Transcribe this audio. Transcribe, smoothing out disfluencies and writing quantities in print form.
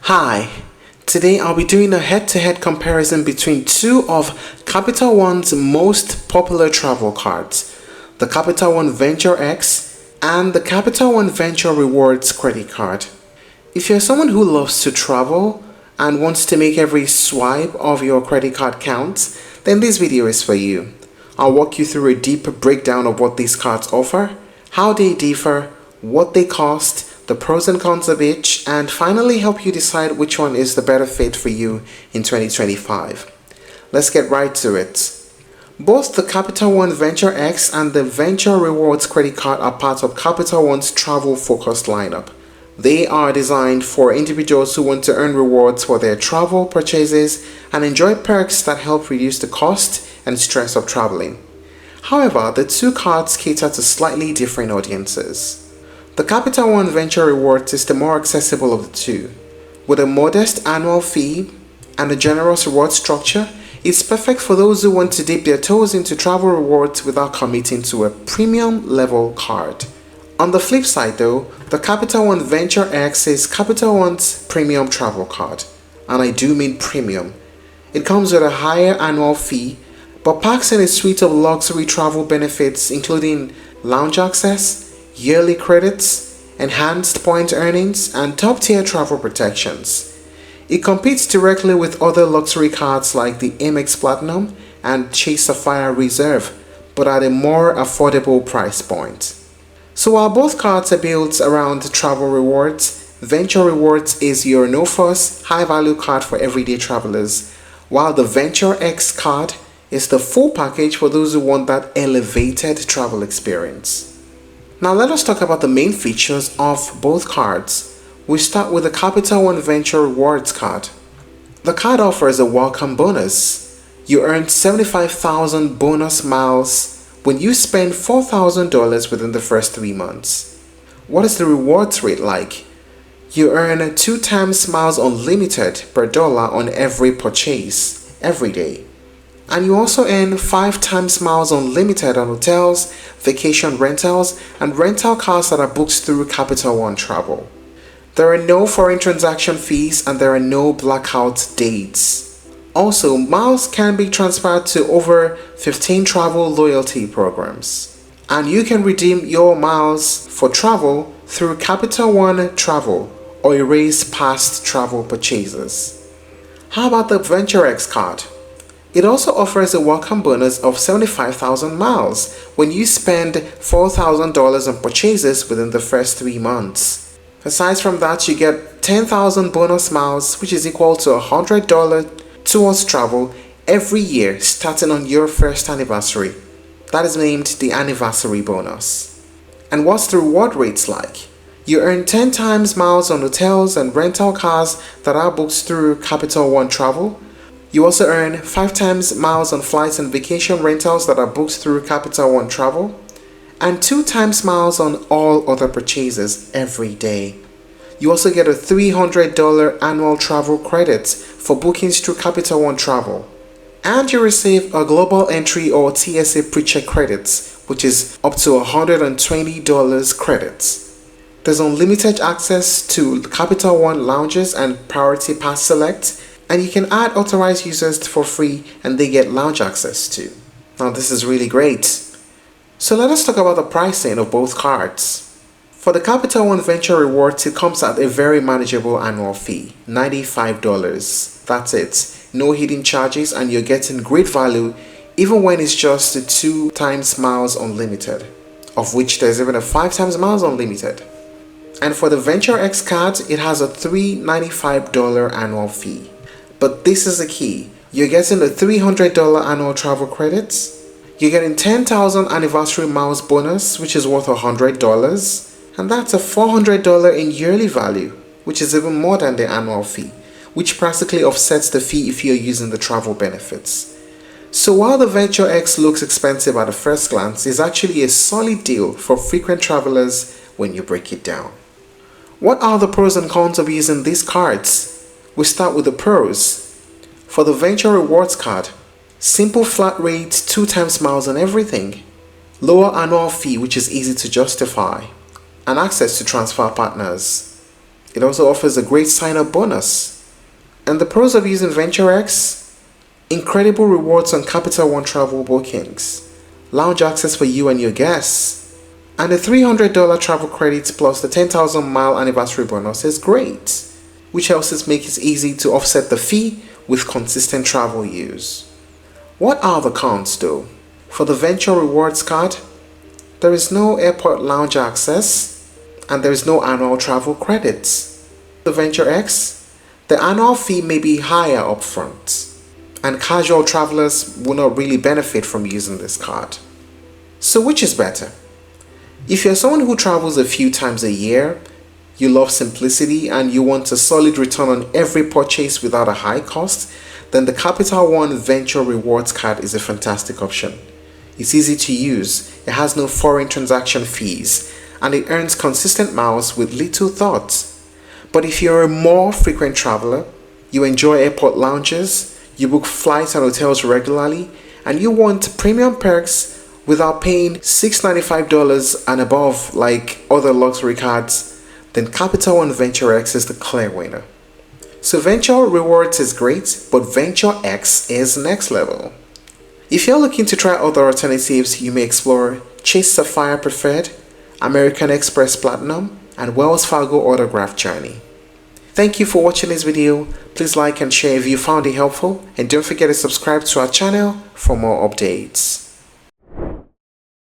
Hi, today I'll be doing a head-to-head comparison between two of Capital One's most popular travel cards, the Capital One Venture X and the Capital One Venture Rewards credit card. If you're someone who loves to travel and wants to make every swipe of your credit card count, then this video is for you. I'll walk you through a deep breakdown of what these cards offer, how they differ, what they cost, the pros and cons of each, and finally help you decide which one is the better fit for you in 2025. Let's get right to it. Both the Capital One Venture X and the Venture Rewards credit card are part of Capital One's travel-focused lineup. They are designed for individuals who want to earn rewards for their travel purchases and enjoy perks that help reduce the cost and stress of traveling. However, the two cards cater to slightly different audiences. The Capital One Venture Rewards is the more accessible of the two. With a modest annual fee and a generous reward structure, it's perfect for those who want to dip their toes into travel rewards without committing to a premium level card. On the flip side though, the Capital One Venture X is Capital One's premium travel card. And I do mean premium. It comes with a higher annual fee, but packs in a suite of luxury travel benefits including lounge access, yearly credits, enhanced point earnings, and top-tier travel protections. It competes directly with other luxury cards like the Amex Platinum and Chase Sapphire Reserve, but at a more affordable price point. So while both cards are built around travel rewards, Venture Rewards is your no-fuss, high-value card for everyday travelers, while the Venture X card is the full package for those who want that elevated travel experience. Now let us talk about the main features of both cards. We start with the Capital One Venture Rewards card. The card offers a welcome bonus. You earn 75,000 bonus miles when you spend $4,000 within the first 3 months. What is the rewards rate like? You earn 2 times miles unlimited per dollar on every purchase, every day. And you also earn 5 times miles unlimited on hotels, vacation rentals, and rental cars that are booked through Capital One Travel. There are no foreign transaction fees and there are no blackout dates. Also, miles can be transferred to over 15 travel loyalty programs. And you can redeem your miles for travel through Capital One Travel or erase past travel purchases. How about the Venture X card? It also offers a welcome bonus of 75,000 miles when you spend $4,000 on purchases within the first 3 months. Aside from that, you get 10,000 bonus miles, which is equal to $100 towards travel every year starting on your first anniversary. That is named the anniversary bonus. And what's the reward rates like? You earn 10 times miles on hotels and rental cars that are booked through Capital One Travel. You also earn 5 times miles on flights and vacation rentals that are booked through Capital One Travel, and 2 times miles on all other purchases every day. You also get a $300 annual travel credits for bookings through Capital One Travel. And you receive a global entry or TSA pre-check credits, which is up to $120 credits. There's unlimited access to Capital One lounges and Priority Pass Select, and you can add authorized users for free and they get lounge access too. Now this is really great. So let us talk about the pricing of both cards. For the Capital One Venture Rewards, it comes at a very manageable annual fee, $95. That's it. No hidden charges and you're getting great value even when it's just 2 times miles unlimited, of which there's even a 5 times miles unlimited. And for the Venture X card, it has a $395 annual fee. But this is the key. You're getting a $300 annual travel credits. You're getting 10,000 anniversary miles bonus, which is worth $100. And that's a $400 in yearly value, which is even more than the annual fee, which practically offsets the fee if you're using the travel benefits. So while the Venture X looks expensive at a first glance, it's actually a solid deal for frequent travelers when you break it down. What are the pros and cons of using these cards? We start with the pros. For the Venture Rewards card, simple flat rate, 2 times miles on everything, lower annual fee which is easy to justify, and access to transfer partners. It also offers a great sign-up bonus. And the pros of using VentureX: incredible rewards on Capital One travel bookings, lounge access for you and your guests, and the $300 travel credits plus the 10,000 mile anniversary bonus is great, which helps us make it easy to offset the fee with consistent travel use. What are the cons though? For the Venture Rewards card, there is no airport lounge access and there is no annual travel credits. The VentureX, the annual fee may be higher upfront, and casual travelers will not really benefit from using this card. So which is better? If you're someone who travels a few times a year, you love simplicity, and you want a solid return on every purchase without a high cost, then the Capital One Venture Rewards card is a fantastic option. It's easy to use, it has no foreign transaction fees, and it earns consistent miles with little thought. But if you're a more frequent traveler, you enjoy airport lounges, you book flights and hotels regularly, and you want premium perks without paying $695 and above like other luxury cards, then Capital One VentureX is the clear winner. So Venture Rewards is great, but VentureX is next level. If you're looking to try other alternatives, you may explore Chase Sapphire Preferred, American Express Platinum, and Wells Fargo Autograph Journey. Thank you for watching this video. Please like and share if you found it helpful, and don't forget to subscribe to our channel for more updates.